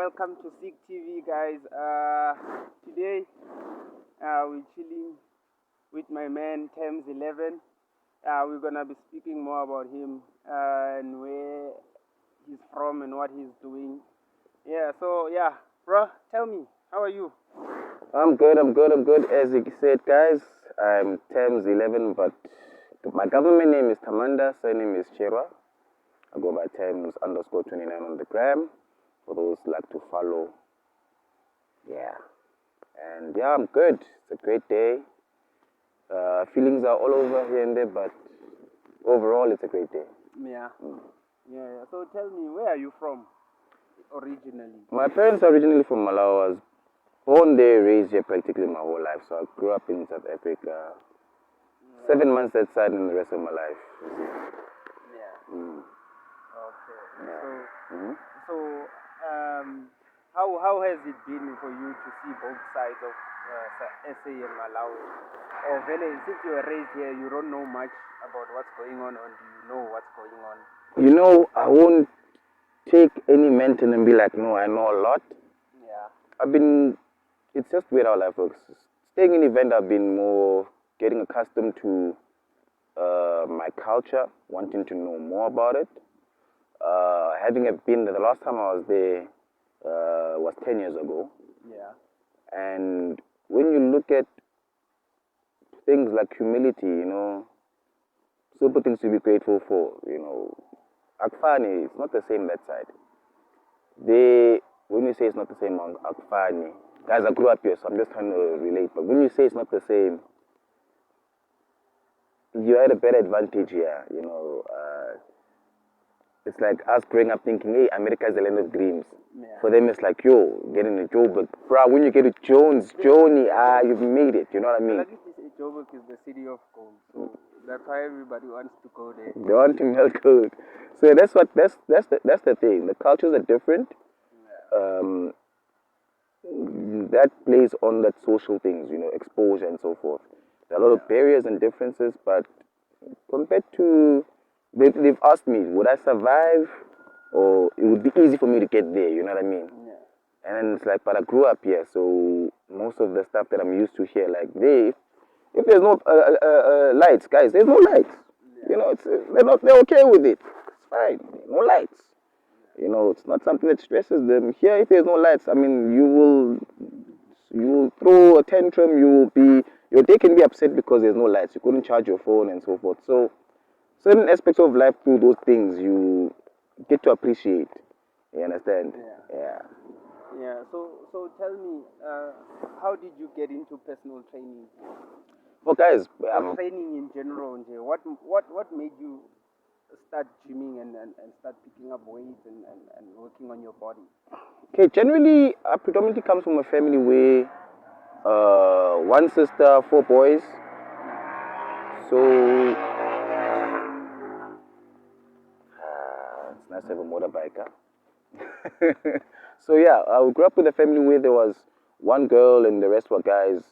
welcome to Seek TV, guys. Today we're chilling with my man Tamz11. We're gonna be speaking more about him and where he's from and what he's doing. Bro, tell me, how are you? I'm good. As you said, guys, I'm Tamz11, but my government name is Tamanda, surname is Chirwa. I go by Tamz_29 on the gram, for those who like to follow. And I'm good. It's a great day. Feelings are all over here and there, but overall, it's a great day. Yeah. So tell me, where are you from originally? My parents are originally from Malawi. I was born there, raised here practically my whole life. So I grew up in South Africa. 7 months that side and the rest of my life. Okay. How has it been for you to see both sides of SA and Malawi? Or really, since you were raised here, you don't know much about what's going on, or do you know what's going on? You know, I won't take any mental and be like, no, I know a lot. Yeah. It's just weird how life works. Staying in event, I've been more getting accustomed to my culture, wanting to know more about it. Having been there, the last time I was there was 10 years ago. Yeah. And when you look at things like humility, you know, simple things to be grateful for, you know, Akfani, it's not the same that side. When you say it's not the same on Akfani, guys, I grew up here, so I'm just trying to relate. But when you say it's not the same, you had a better advantage here, you know. It's like us growing up thinking, hey, America is the land of dreams. Yeah. For them, it's like, yo, getting a Joburg. Bro, when you get to Jones, Joni, you've made it. You know what I mean? Like Joburg is the city of gold, so that's why everybody wants to go there. They want to melt gold. So that's the thing. The cultures are different. Yeah. That plays on that social things, you know, exposure and so forth. There are a lot of barriers and differences, but compared to, they've asked me, would I survive, or it would be easy for me to get there, you know what I mean? Yeah. And then it's like, but I grew up here, so most of the stuff that I'm used to here, like if there's no lights, guys, there's no lights. Yeah. You know, they're okay with it. It's fine, no lights. You know, it's not something that stresses them. Here, if there's no lights, I mean, you will throw a tantrum. Your day can be upset because there's no lights. You couldn't charge your phone and so forth. So certain aspects of life, through those things, you get to appreciate. You understand? Yeah. So tell me, how did you get into personal training? Well, guys, training in general, what made you start gymming and start picking up weights and working on your body? Okay, generally, I predominantly comes from a family where one sister, 4 boys. So it's nice to have a motorbiker. So yeah, I grew up with a family where there was one girl and the rest were guys,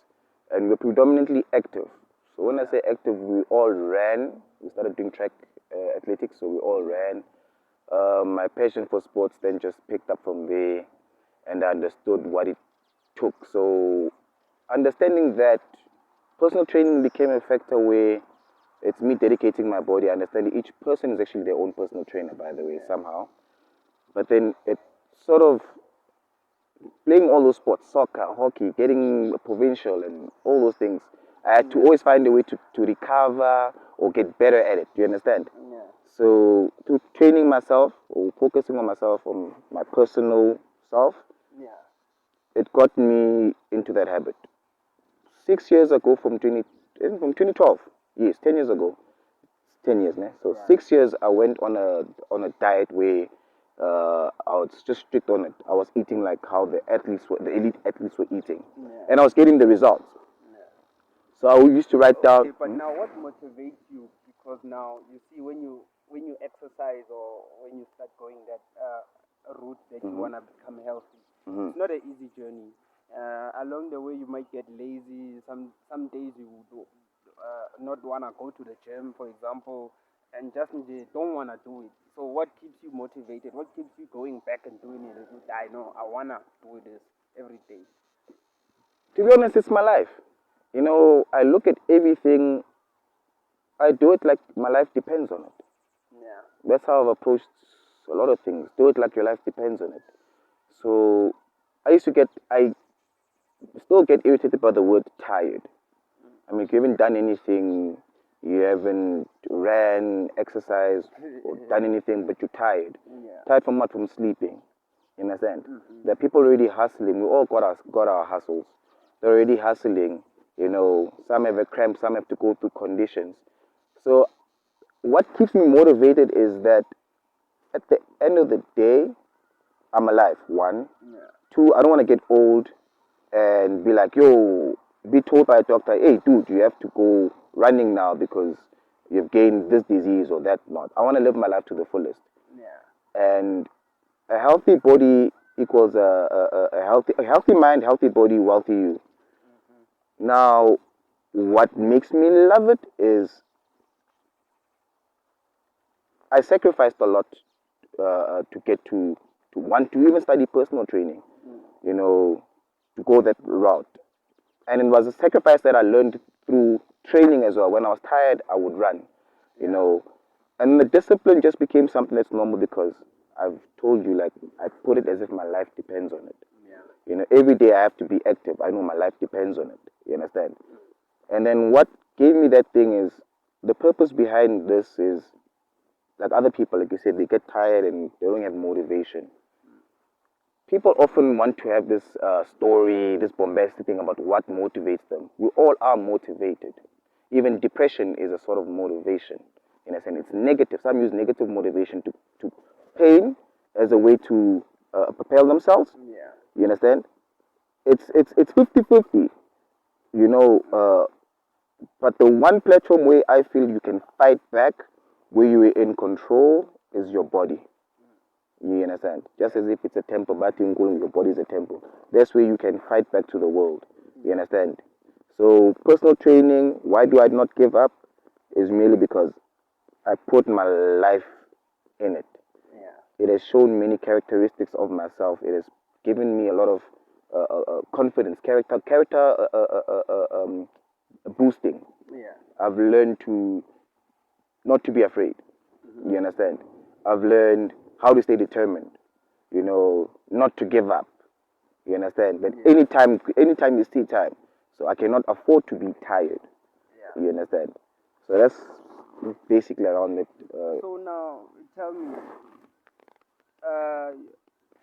and we're predominantly active. So when I say active, we all ran. We started doing track athletics, so we all ran. My passion for sports then just picked up from there, and I understood what it took. So understanding that, personal training became a factor where it's me dedicating my body, understanding each person is actually their own personal trainer, by the way, somehow. But then it sort of playing all those sports, soccer, hockey, getting provincial and all those things, I had to always find a way to recover or get better at it. Do you understand? Yeah. So through training myself or focusing on myself, on my personal self, it got me into that habit. 6 years ago, from 2012, yes, 10 years ago, 10 years now. So 6 years, I went on a diet where I was just strict on it. I was eating like how the elite athletes were eating, and I was getting the results. So I used to write down. Okay, but now what motivates you? Because now you see when you exercise or when you start going that route that you want to become healthy, it's not an easy journey. Along the way, you might get lazy. Some days you would not want to go to the gym, for example, and just don't want to do it. So what keeps you motivated? What keeps you going back and doing it? I know I wanna do this every day. To be honest, it's my life. You know, I look at everything. I do it like my life depends on it. Yeah. That's how I've approached a lot of things. Do it like your life depends on it. So I still get irritated by the word tired. I mean, if you haven't done anything, you haven't ran, exercised, or done anything, but you're tired. Yeah. Tired from what? From sleeping. You understand? The people already hustling. We all got our hustles. They're already hustling. You know, some have a cramp, some have to go through conditions. So what keeps me motivated is that at the end of the day, I'm alive. One. Yeah. Two, I don't want to get old and be like, yo, be told by a doctor, hey, dude, you have to go running now because you've gained this disease or that not. I want to live my life to the fullest. Yeah. And a healthy body equals a healthy mind, healthy body, wealthy you. Now, what makes me love it is I sacrificed a lot to get to want to even study personal training, you know, to go that route. And it was a sacrifice that I learned through training as well. When I was tired, I would run, you know. And the discipline just became something that's normal because I've told you, like, I put it as if my life depends on it. Yeah. You know, every day I have to be active. I know my life depends on it. You understand? And then what gave me that thing is the purpose behind this is like other people, like you said, they get tired and they don't have motivation. People often want to have this story, this bombastic thing about what motivates them. We all are motivated. Even depression is a sort of motivation. In a sense, it's negative. Some use negative motivation to pain as a way to propel themselves. Yeah. You understand? It's 50-50, you know. But the one platform where I feel you can fight back, where you are in control, is your body. You understand? Just as if it's a temple, but your body is a temple. That's where you can fight back to the world. You understand? So personal training, why do I not give up? Is merely because I put my life in it. Yeah. It has shown many characteristics of myself. It has given me a lot of confidence, character boosting. Yeah. I've learned to not to be afraid. You understand? I've learned how to stay determined. You know, not to give up. You understand? But anytime is tea time. So I cannot afford to be tired. Yeah. You understand? So that's basically around it. So now, tell me,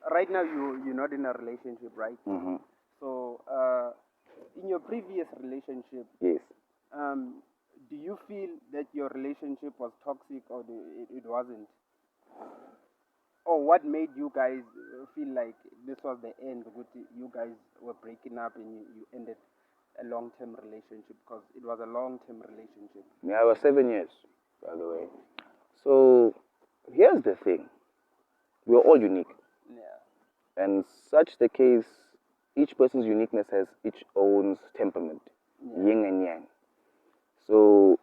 right now you're not in a relationship, right? Mm-hmm. So, in your previous relationship, Yes. do you feel that your relationship was toxic or it wasn't? Or what made you guys feel like this was the end? You guys were breaking up and you ended a long-term relationship because it was a long-term relationship. Yeah, I was 7 years, by the way. So here's the thing. We're all unique. Yeah. And such the case, each person's uniqueness has each own temperament, yin and yang. So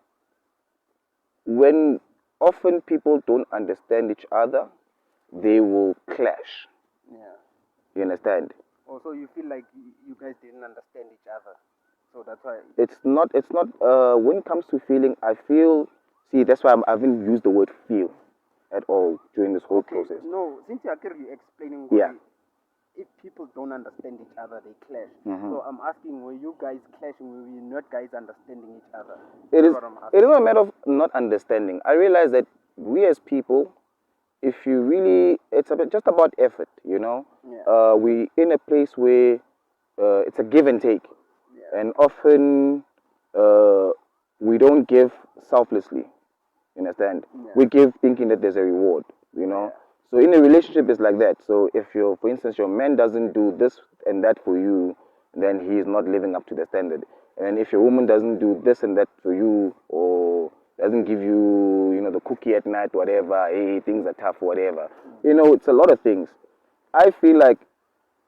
when often people don't understand each other, they will clash. Yeah. You understand? Also, you feel like you guys didn't understand each other, so that's why. It's not. When it comes to feeling, I feel. See, that's why I haven't used the word feel at all during this whole process. No, since you're explaining, Yeah. if people don't understand each other, they clash. Mm-hmm. So I'm asking, were you guys clashing? Were you not guys understanding each other? It That's is. what I'm It asking. is a matter of not understanding. I realize that we as people, if you really, it's just about effort. You know, Yeah. we in a place where it's a give and take, Yeah. and often we don't give selflessly. You understand? Yeah. We give thinking that there's a reward. You know. Yeah. So in a relationship, it's like that. So if for instance, your man doesn't do this and that for you, then he is not living up to the standard. And if your woman doesn't do this and that for you, or doesn't give you, you know, the cookie at night, whatever, hey, things are tough, whatever. You know, it's a lot of things. I feel like,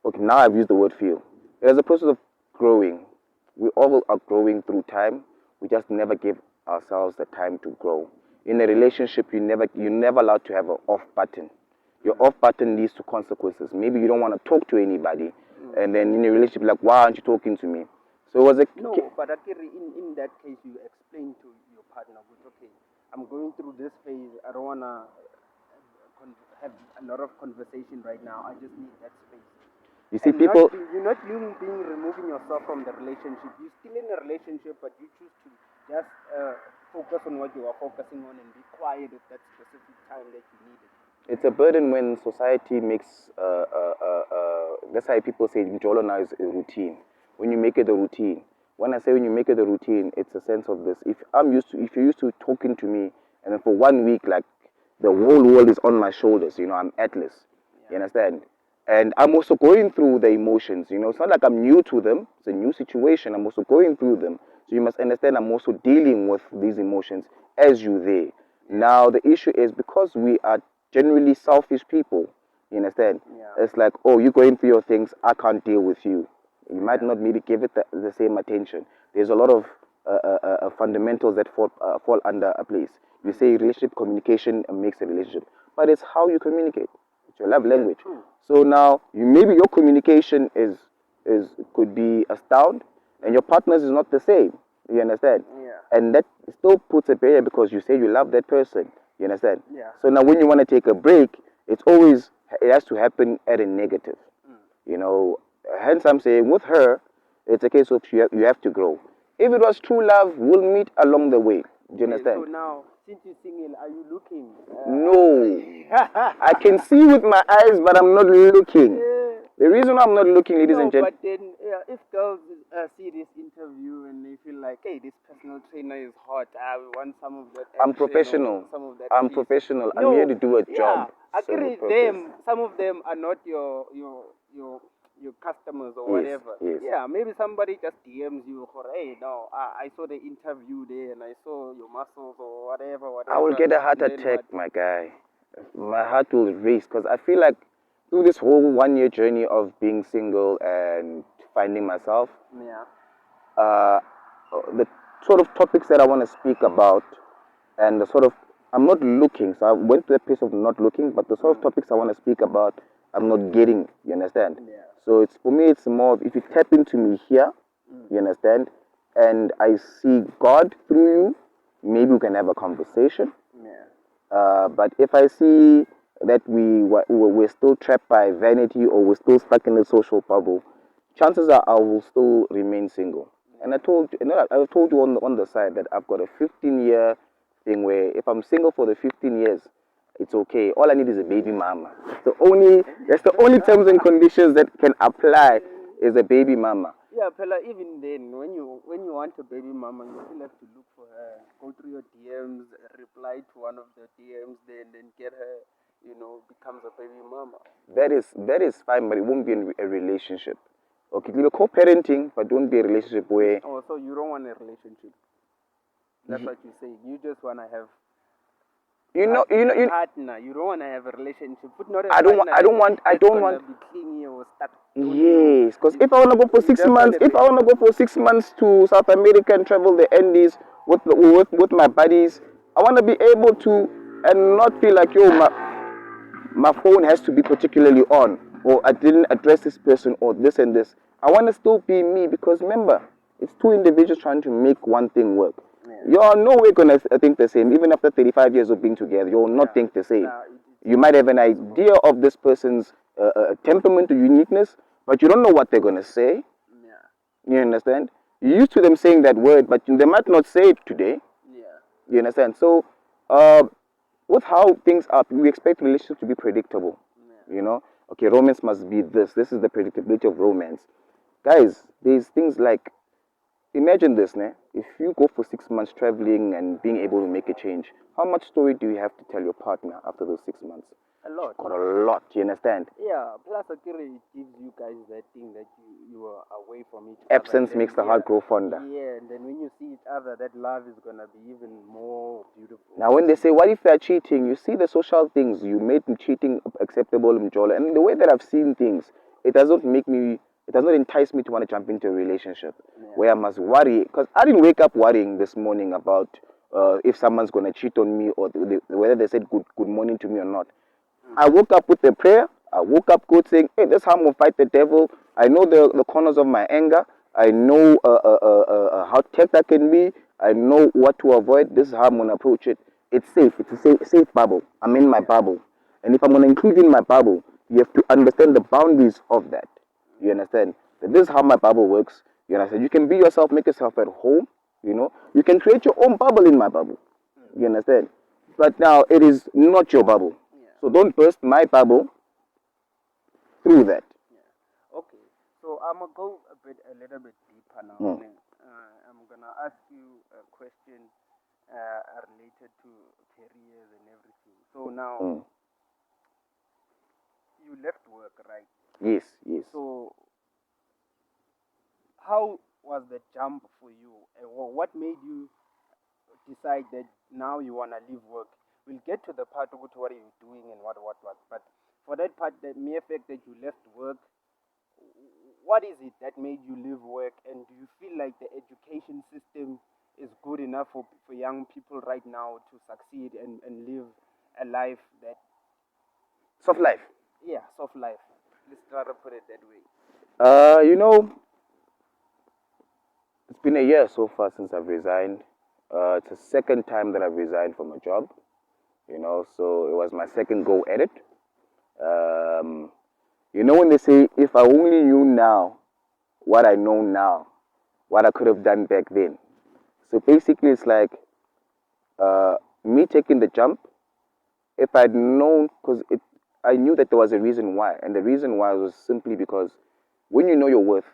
okay, now I've used the word feel. It is a process of growing. We all are growing through time. We just never give ourselves the time to grow. in a relationship, you're never allowed to have an off button. Your off button leads to consequences. Maybe you don't want to talk to anybody, and then in a relationship, like, why aren't you talking to me? So it was no, but in that case, you explain to your partner, okay, I'm going through this phase. I don't wanna have a lot of conversation right now. I just need that space. You see, people. You're not being removing yourself from the relationship. You're still in a relationship, but you choose to just focus on what you are focusing on and be quiet at that specific time that you need it. It's a burden when society makes. That's why people say Njolo now is a routine. When you make it a routine. When I say when you make it a routine, it's a sense of this. If you're used to talking to me, and then for 1 week, like the whole world is on my shoulders, I'm atlas. Yeah. You understand? And I'm also going through the emotions, It's not like I'm new to them. It's a new situation. I'm also going through them. So you must understand I'm also dealing with these emotions as you there. Now, the issue is because we are generally selfish people, you understand? Yeah. It's like, oh, you're going through your things. I can't deal with you. You might not maybe give it the same attention. There's a lot of fundamentals that fall under a place. You say relationship communication makes a relationship, but it's how you communicate. It's your love language. So now, maybe your communication could be astound, and your partner's is not the same. You understand? Yeah. And that still puts a barrier because you say you love that person. You understand? Yeah. So now, when you want to take a break, it has to happen at a negative. Hence, I'm saying with her, it's a case of you have to grow. If it was true love, we'll meet along the way. Do you understand? So now, since you're single, are you looking? No. I can see with my eyes, but I'm not looking. The reason I'm not looking, ladies and gentlemen. But then, if girls see this interview and they feel like, hey, this personal trainer is hot, I want some of that. I'm professional. I'm professional. I'm here to do a job. I agree with them. Some of them are not your customers or whatever. Yes. Yeah, maybe somebody just DMs you for, hey, no, I saw the interview there and I saw your muscles or whatever. I will get a heart attack, my guy. My heart will race because I feel like through this whole 1 year journey of being single and finding myself, the sort of topics that I want to speak about and the sort of, I'm not looking, so I went to the place of not looking, but the sort of topics I want to speak about, I'm not getting, you understand? Yeah. So for me, it's more of, if you tap into me here, you understand, and I see God through you, maybe we can have a conversation. Yeah. But if I see that we're still trapped by vanity or we're still stuck in the social bubble, chances are I will still remain single. And I told you on the side that I've got a 15-year thing where if I'm single for the 15 years, it's okay. All I need is a baby mama. That's the only terms and conditions that can apply is a baby mama. Yeah, Pella, even then, when you want a baby mama, you still have to look for her, go through your DMs, reply to one of the DMs, then get her, becomes a baby mama. That is fine, but it won't be a relationship. Okay, you're co-parenting, but don't be a relationship where... Oh, so you don't want a relationship. That's what you say. You just want to have... partner. You don't want to have a relationship. But not I don't want to be clingy or stuck. Yes, because if I want to go for 6 months, to South America and travel the Andes with my buddies, I want to be able to and not feel like my phone has to be particularly on, or I didn't address this person, or this and this. I want to still be me, because remember, it's two individuals trying to make one thing work. You're no way going to think the same. Even after 35 years of being together, you'll not think the same. You might have an idea of this person's temperament or uniqueness, but you don't know what they're going to say. Yeah. You understand? You're used to them saying that word, but they might not say it today. Yeah. You understand? So, with how things are, we expect relationships to be predictable. Yeah. Okay, romance must be this. This is the predictability of romance. Guys, there's things like, imagine this, if you go for 6 months traveling and being able to make a change, how much story do you have to tell your partner after those 6 months? A lot. Got a lot, you understand? Yeah, plus it gives you guys that thing that you are away from each Absence makes the heart grow fonder. Yeah, and then when you see each other, that love is going to be even more beautiful. Now when they say, what if they're cheating? You see the social things, you made cheating acceptable, Mjola. And the way that I've seen things, it does not entice me to want to jump into a relationship where I must worry. Because I didn't wake up worrying this morning about, if someone's gonna cheat on me or whether they said good morning to me or not. I woke up with a prayer. I woke up good saying, hey, this is how I'm gonna fight the devil. I know the corners of my anger. I know how tech that can be. I know what to avoid. This is how I'm gonna approach it. It's safe. It's a safe bubble. I'm in my bubble. And if I'm gonna include you in my bubble, you have to understand the boundaries of that. You understand? That this is how my bubble works. You understand? You can be yourself, make yourself at home. You know, you can create your own bubble in my bubble. You understand? But now it is not your bubble. So don't burst my bubble through that. Okay, so I'm gonna go a little bit deeper now. I'm gonna ask you a question related to careers and everything. So now you left work, right? Yes. So how was the jump for you? What made you decide that now you wanna leave work? We'll get to the part of what are you doing and what. But for that part, the mere fact that you left work, what is it that made you leave work? And do you feel like the education system is good enough for young people right now to succeed and live a life that... Soft life. Yeah, soft life. Let's try to put it that way. You know, it's been a year so far since I've resigned. It's the second time that I've resigned from a job. You know, so it was my second go at it. You know when they say, if I only knew now what I know now, what I could have done back then. So basically it's like me taking the jump, if I'd known, because I knew that there was a reason why. And the reason why was simply because when you know your worth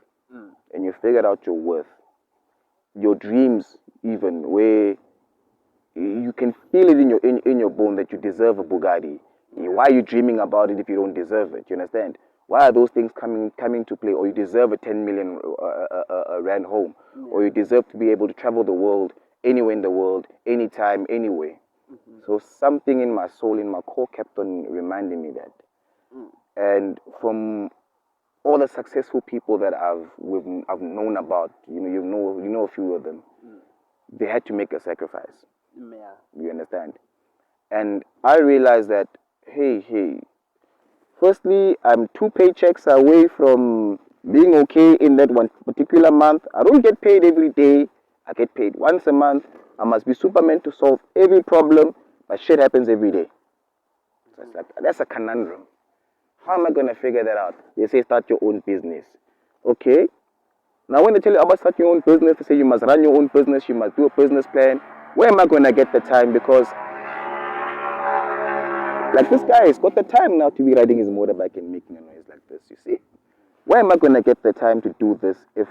and you figured out your worth, your dreams even, where you can feel it in your bone that you deserve a Bugatti. Why are you dreaming about it if you don't deserve it? You understand? Why are those things coming to play? Or you deserve a 10 million rand home, or you deserve to be able to travel the world, anywhere in the world, anytime, anywhere. So something in my soul, in my core, kept on reminding me that. And from all the successful people that I've known about, you know a few of them, they had to make a sacrifice. Yeah. You understand? And I realized that, hey, firstly, I'm 2 paychecks away from being okay in that one particular month. I don't get paid every day. I get paid once a month. I must be Superman to solve every problem, but shit happens every day. So it's like, that's a conundrum. How am I going to figure that out? They say start your own business. Okay. Now when they tell you about starting your own business, they say you must run your own business, you must do a business plan. Where am I going to get the time? Because like this guy has got the time now to be riding his motorbike and making a noise like this, you see. Where am I going to get the time to do this if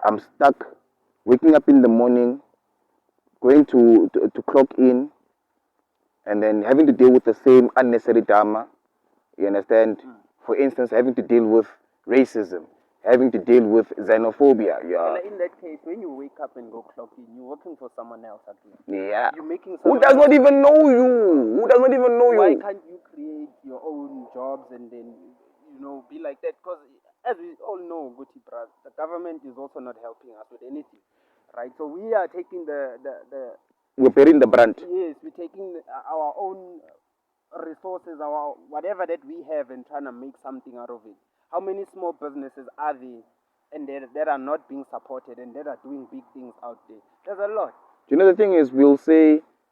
I'm stuck waking up in the morning, going to clock in, and then having to deal with the same unnecessary drama? You understand? For instance, having to deal with racism, having to deal with xenophobia. Well, in that case, when you wake up and go clock in, you're working for someone else again. Yeah. You're making Who does not even know you? Who does not even know you? Why can't you create your own jobs and then, be like that? Because as we all know, Guti Bras, the government is also not helping us with anything, right? So we are taking we're bearing the brunt. Yes, we're taking our own resources, our whatever that we have, and trying to make something out of it. How many small businesses are there and that are not being supported and that are doing big things out there? There's a lot. Do you know the thing is,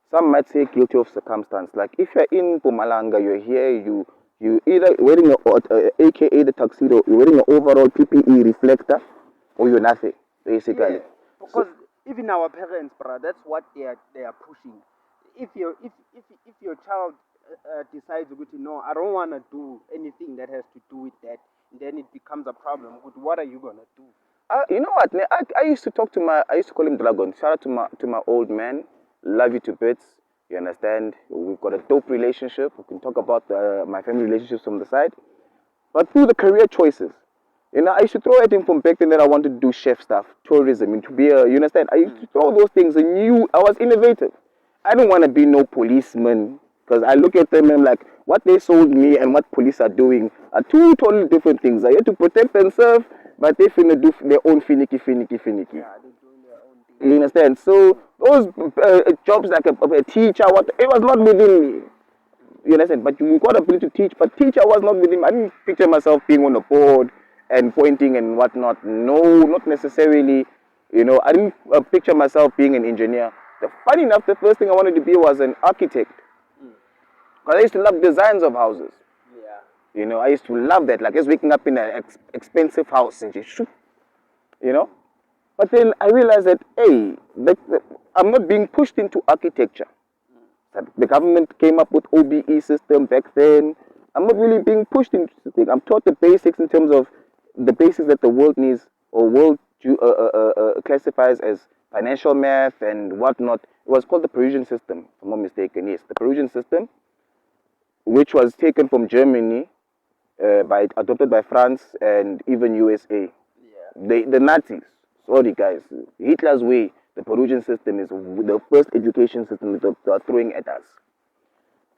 some might say guilty of circumstance. Like if you're in Pumalanga, you're here, you either wearing AKA the tuxedo, you're wearing an overall PPE reflector, or you're nothing, basically. Yeah, because even our parents, bro, that's what they are pushing. If your child decides, no, I don't want to do anything that has to do with that, then it becomes a problem. What are you gonna do? You know what? I used to call him Dragon. Shout out to my old man. Love you to bits. You understand? We've got a dope relationship. We can talk about my family relationships from the side. But through the career choices, I used to throw at him from back then that I wanted to do chef stuff, tourism, and to be you understand? I used to throw those things and I was innovative. I don't want to be no policeman, because I look at them and I'm like, what they sold me and what police are doing are two totally different things. I have to protect and serve, but they finna do their own finicky. Yeah, they're doing their own thing. You understand? So those jobs like a teacher, it was not within me. You understand? But you got ability to teach, but teacher was not within me. I didn't picture myself being on a board and pointing and whatnot. No, not necessarily. I didn't picture myself being an engineer. Funny enough, the first thing I wanted to be was an architect. Because I used to love designs of houses. Yeah. I used to love that. Like just waking up in an expensive house and just shoot. But then I realized that, hey, I'm not being pushed into architecture. That the government came up with OBE system back then. I'm not really being pushed into the thing. I'm taught the basics in terms of the basics that the world needs or world classifies as financial math and whatnot. It was called the Parisian system, if I'm not mistaken. Yes, the Parisian system, which was taken from Germany, adopted by France and even USA. Yeah. The Nazis, sorry guys, Hitler's way, the Peruvian system is the first education system that they are throwing at us.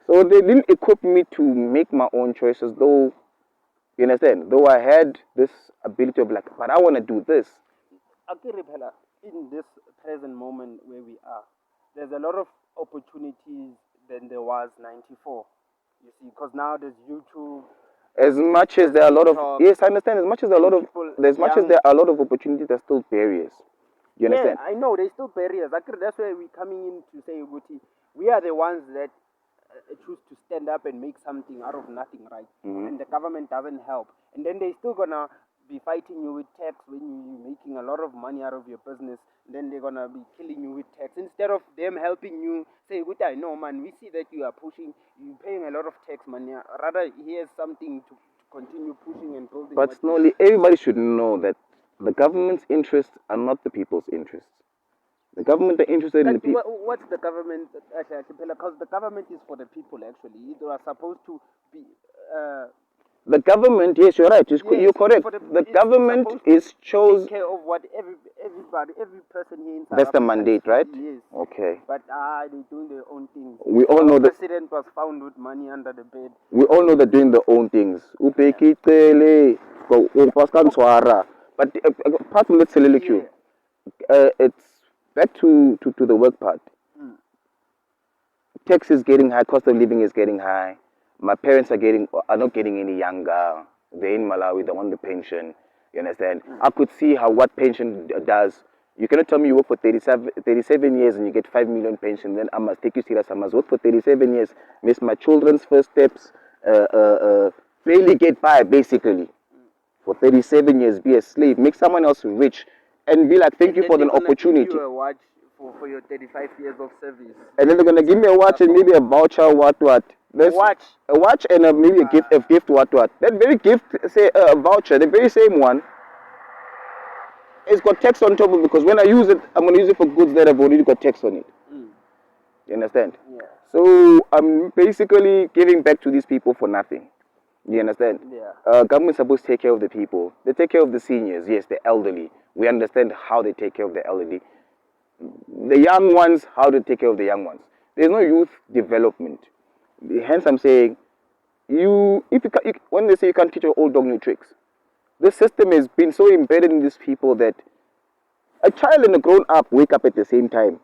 So they didn't equip me to make my own choices, though, you understand, though I had this ability of like, but I want to do this. In this present moment where we are, there's a lot of opportunities than there was 94. You see, because now there's YouTube. As much as there are a lot of, yes, I understand, as much as there are a lot of, there are a lot of opportunities, there's still barriers. You understand? Yeah, I know, there's still barriers. That's where we're coming in to say, Guti, we are the ones that choose to stand up and make something out of nothing, right? And the government doesn't help. And then they're still going to be fighting you with tax when you're making a lot of money out of your business. Then they're going to be killing you with tax. Instead of them helping you, say, Guti, no, man, we see that you are pushing, you're paying a lot of tax money. Rather, here's something to continue pushing and building. But slowly, everybody should know that the government's interests are not the people's interests. The government are interested in the people. What's the government? Because the government is for the people, actually. They are supposed to be. The government, yes, you're right. You're correct. The government is take care of what every person here in South That's the mandate, right? Yes. Okay. But they're doing their own things. We all know the president was found with money under the bed. We all know they're doing their own things. But apart from that soliloquy, it's back to the work part. Tax is getting high, cost of living is getting high. My parents are not getting any younger. They're in Malawi, they want the pension. You understand? I could see what pension does. You cannot tell me you work for 37 years and you get 5 million pension. Then I must take you serious. I must work for 37 years, miss my children's first steps, barely get by basically. For 37 years, be a slave, make someone else rich, and be like, thank you for the opportunity. Give you a watch for your 35 years of service. And then they're gonna give me a watch and maybe a voucher, what. A watch and maybe a gift, what. That very gift, say a voucher, the very same one, it's got text on top of it because when I use it, I'm gonna use it for goods that have already got text on it. You understand? Yeah. So I'm basically giving back to these people for nothing. You understand? Yeah. Government's supposed to take care of the people. They take care of the seniors, yes, the elderly. We understand how they take care of the elderly. The young ones, how to take care of the young ones. There's no youth development. Hence, I'm saying, when they say you can't teach an old dog new tricks, this system has been so embedded in these people that a child and a grown-up wake up at the same time.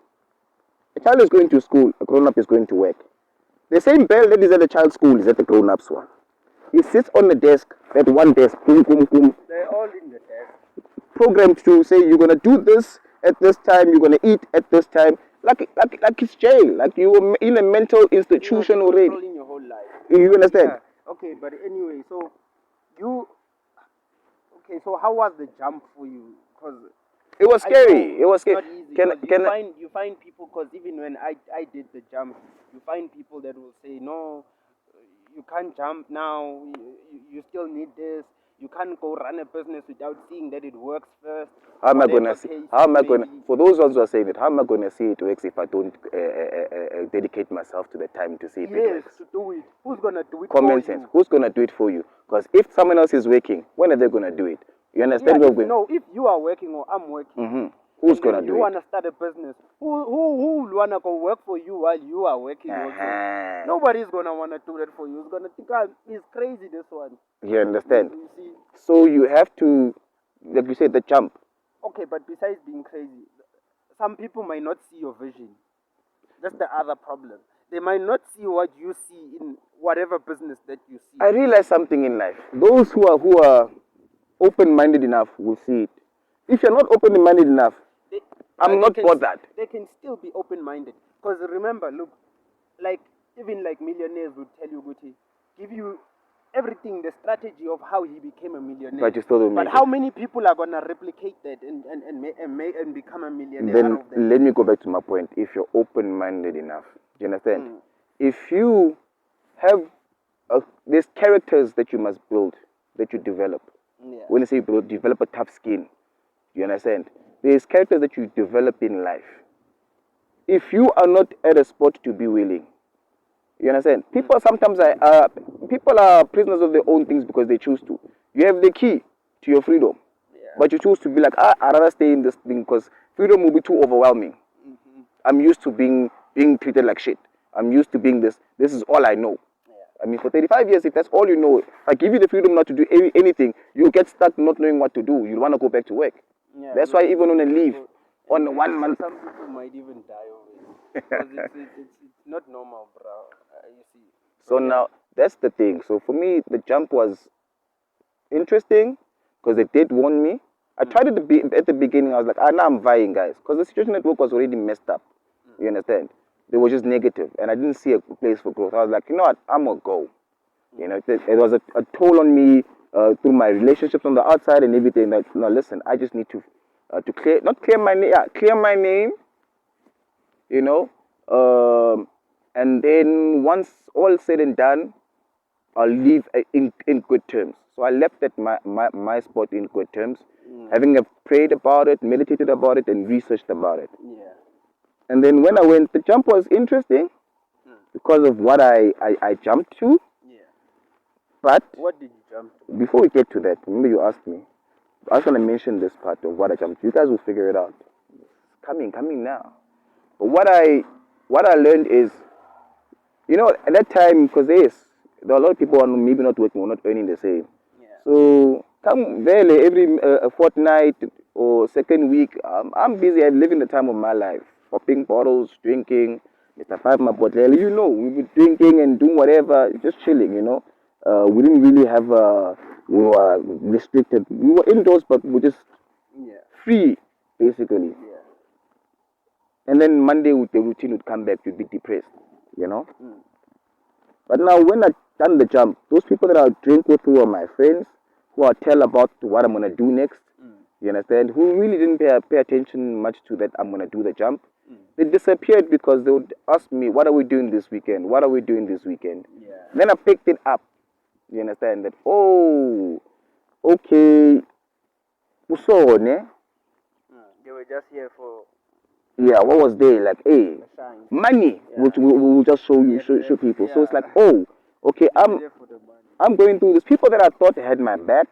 A child is going to school, a grown-up is going to work. The same bell that is at the child's school is at the grown-up's one. He sits on the desk, that one desk, They're all in the desk. Programmed to say, you're going to do this at this time, you're going to eat at this time. Like it's jail, like you were in a mental institution already. Controlling your whole life. You understand? Yeah. Okay, but anyway, so how was the jump for you? Because it was scary. It was scary. You find people, because even when I did the jump, you find people that will say, no, you can't jump now, you still need this, you can't go run a business without seeing that it works first. How am I going to, for those ones who are saying that, how am I going to see it works if I don't dedicate myself to the time to see if it works? Yes, to do it. Who's going to do it Common for sense. you? Who's going to do it for you? Because if someone else is working, when are they going to do it? You understand? No, if you are working or I'm working, who's going to do it? You want to start a business. Who will want to go work for you while you are working also? Nobody's going to want to do that for you. It's going to think, it's crazy, this one. You understand? You see? So you have to, like you said, the jump. Okay, but besides being crazy, some people might not see your vision. That's the other problem. They might not see what you see in whatever business that you see. I realize something in life. Those who are open-minded enough will see it. If you're not open-minded enough, I'm not bothered. They can still be open-minded. Because remember, look, like even like millionaires would tell you, Guti, give you everything, the strategy of how he became a millionaire. But you still don't make But how many people are gonna replicate that and become a millionaire? Then let me go back to my point. If you're open-minded enough, do you understand? If you have there's characters that you must build, that you develop. Yeah. When I say build, develop a tough skin. You understand? There's characters that you develop in life. If you are not at a spot to be willing, you understand? People sometimes people are prisoners of their own things because they choose to. You have the key to your freedom, but you choose to be like, I'd rather stay in this thing because freedom will be too overwhelming. I'm used to being treated like shit. I'm used to being this. This is all I know. I mean, for 35 years, if that's all you know, if I give you the freedom not to do anything, you'll get stuck not knowing what to do. You'll want to go back to work. Yeah, that's why even on a leave, on 1 month... Some people might even die of it. Because it's not normal, bro. You see. So now, that's the thing. So for me, the jump was interesting because they did warn me. I tried it at the beginning. I was like, now I'm vying, guys. Because the situation at work was already messed up. You understand? They were just negative, and I didn't see a place for growth. I was like, you know what, I'm going to go. You know, it was a toll on me through my relationships on the outside and everything. Like, no, listen, I just need to clear my name, you know, and then once all said and done, I'll leave in good terms. So I left at my spot in good terms, having prayed about it, meditated about it, and researched about it. Yeah. And then when I went, the jump was interesting because of what I jumped to. Yeah. But what did you jump to? Before we get to that, remember you asked me. I was going to mention this part of what I jumped to. You guys will figure it out. It's coming now. But what I learned is, you know, at that time, because there are a lot of people who are maybe not working or not earning the same. Yeah. So come barely every fortnight or second week, I'm busy. I'm living the time of my life. Popping bottles, drinking, Mr. Five, my bottle. You know, we were drinking and doing whatever, just chilling, you know. We didn't really have, we were restricted. We were indoors, but we were just free, basically. Yeah. And then Monday, the routine would come back, you'd be depressed, you know. But now, when I done the jump, those people that I drink with who are my friends, who I tell about what I'm going to do next, you understand, who really didn't pay attention much to that I'm going to do the jump, they disappeared because they would ask me, what are we doing this weekend? What are we doing this weekend? Yeah. Then I picked it up. You understand that? Oh, okay. They were just here for... Yeah, what was they? Like, hey, money, which we'll just show you, show people. Yeah. So it's like, oh, okay, I'm going through this. People that I thought had my back,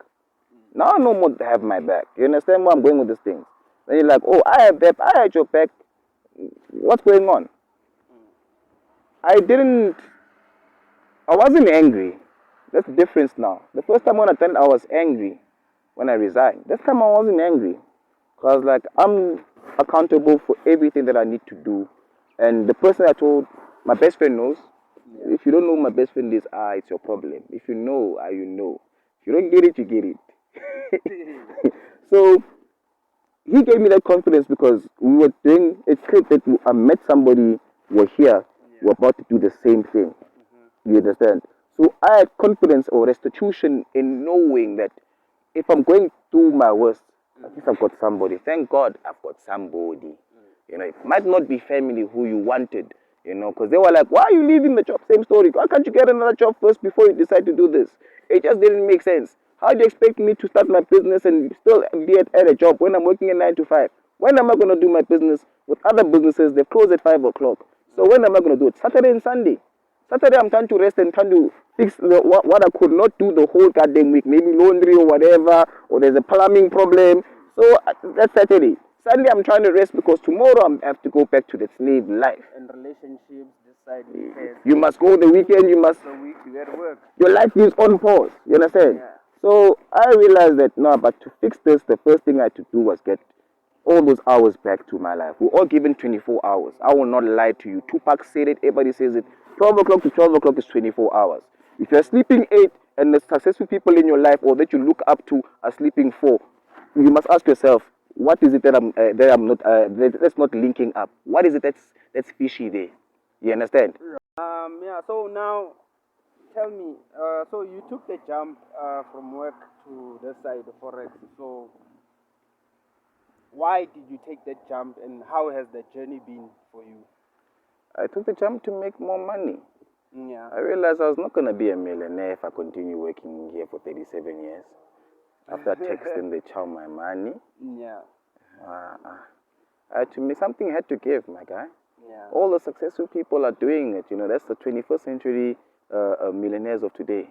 now no more have my back. You understand where I'm going with this thing? Then you're like, oh, I had your back. What's going on? I wasn't angry. That's the difference now. The first time when I attended, I was angry when I resigned. This time I wasn't angry. Because like, I'm accountable for everything that I need to do. And the person I told, my best friend knows. Yeah. If you don't know who my best friend is, it's your problem. If you know, you know. If you don't get it, you get it. So, he gave me that confidence because we were doing, it clicked that I met somebody, we're here, we're about to do the same thing. You understand? So I had confidence or restitution in knowing that if I'm going through my worst, at least I've got somebody. Thank God I've got somebody. You know, it might not be family who you wanted, you know, because they were like, why are you leaving the job? Same story. Why can't you get another job first before you decide to do this? It just didn't make sense. How do you expect me to start my business and still be at a job when I'm working at 9 to 5? When am I going to do my business with other businesses? They close at 5 o'clock. So when am I going to do it? Saturday and Sunday. Saturday I'm trying to rest and trying to fix what I could not do the whole goddamn week. Maybe laundry or whatever, or there's a plumbing problem. So that's Saturday. Sunday I'm trying to rest because tomorrow I have to go back to the slave life. And relationships, this side, you must go the weekend, you must... The week you at work. Your life is on pause, you understand? Yeah. So I realized that, no, but to fix this, the first thing I had to do was get all those hours back to my life. We're all given 24 hours. I will not lie to you. Tupac said it, everybody says it. 12 o'clock to 12 o'clock is 24 hours. If you're sleeping 8 and the successful people in your life or that you look up to are sleeping 4, you must ask yourself, what is it that I'm not, that's not linking up? What is it that's fishy there? You understand? Yeah, so now tell me, so you took the jump from work to this side of Forex. So why did you take that jump and how has the journey been for you? I took the jump to make more money. Yeah. I realized I was not going to be a millionaire if I continue working here for 37 years. After texting the chow my money, Yeah. I had to make something had to give, my guy. Yeah. All the successful people are doing it. You know, that's the 21st century millionaires of today.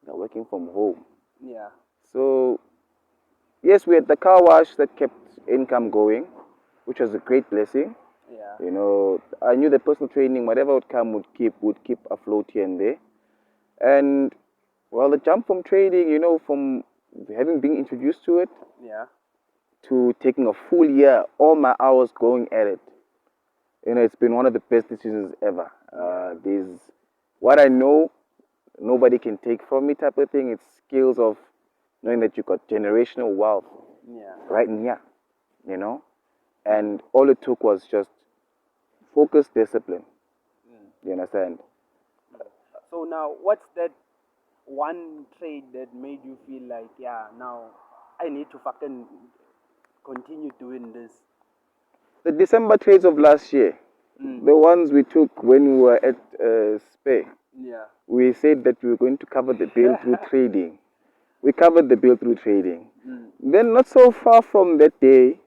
They're working from home. Yeah. So, yes, we had the car wash that kept income going, which was a great blessing. Yeah. You know, I knew the personal training, whatever would come, would keep afloat here and there. And, well, the jump from trading, you know, from having been introduced to it, Yeah. to taking a full year, all my hours going at it. You know, it's been one of the best decisions ever. There's what I know, nobody can take from me type of thing. It's skills of knowing that you got generational wealth Yeah. right in here, you know. And all it took was just focus, discipline. You understand? So now, what's that one trade that made you feel like, yeah, now I need to fucking continue doing this? The December trades of last year, the ones we took when we were at Spay, Yeah. we said that we were going to cover the bill through trading. We covered the bill through trading. Then not so far from that day,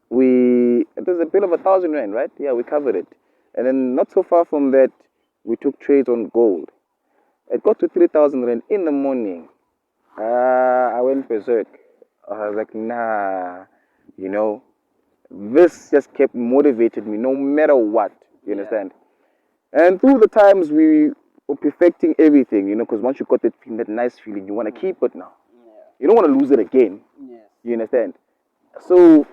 it was a bill of 1,000 rand, right? Yeah, we covered it. And then not so far from that, we took trades on gold. It got to 3,000 rand in the morning. I went berserk. I was like, nah, you know, this just kept motivated me no matter what, you understand? And through the times we were perfecting everything, you know, because once you got that nice feeling, you want to keep it now. You don't want to lose it again. You understand? So,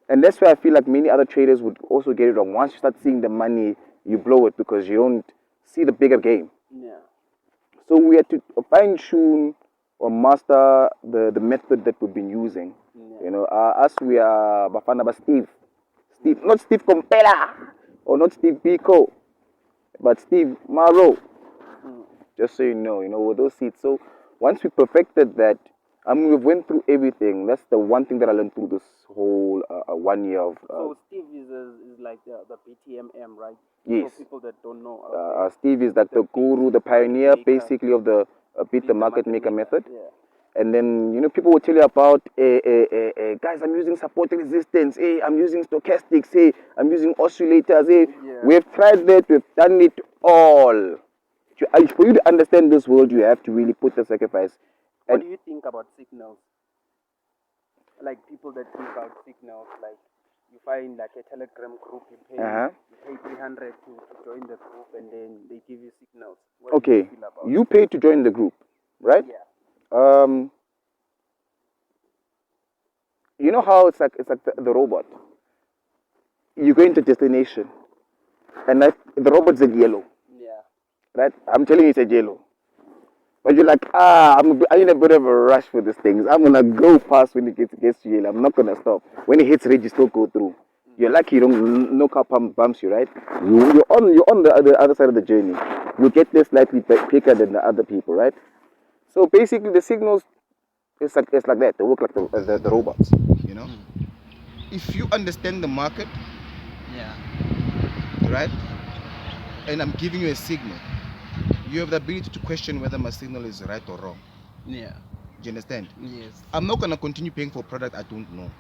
and that's why I feel like many other traders would also get it wrong. Once you start seeing the money, you blow it because you don't see the bigger game. Yeah. So we had to fine-tune or master the method that we've been using. You know, us, we are Bafana ba Steve, not Steve Compella or not Steve Biko, but Steve Maro. Just so you know, with those seats. So once we perfected that, I mean, we went through everything. That's the one thing that I learned through this whole 1 year of. So Steve is like the BTMM, right? Yes. For people that don't know. Steve is like the guru, the pioneer, basically, of the beat the market maker method. Yeah. And then, you know, people will tell you about, guys, I'm using support and resistance. Hey, I'm using stochastics. Hey, I'm using oscillators. Hey, we've tried that. We've done it all. For you to understand this world, you have to really put the sacrifice. What do you think about signals? Like people that give out signals, like you find like a Telegram group, you pay 300 to join the group, and then they give you signals. What do you feel about you pay to join the group, right? Yeah. You know how it's like the robot. You go into destination, and the robot's in yellow. Yeah. Right? I'm telling you, it's a yellow. But you're like, I'm in a bit of a rush for these things. I'm gonna go fast when it gets to yellow. I'm not gonna stop. When it hits red, you still go through. You're lucky you don't no car bumps you, right? You're on the other side of the journey. You get there slightly quicker than the other people, right? So basically, the signals it's like that. They work like the robots, you know. If you understand the market, right, and I'm giving you a signal, you have the ability to question whether my signal is right or wrong. Yeah. Do you understand? Yes. I'm not gonna continue paying for a product I don't know.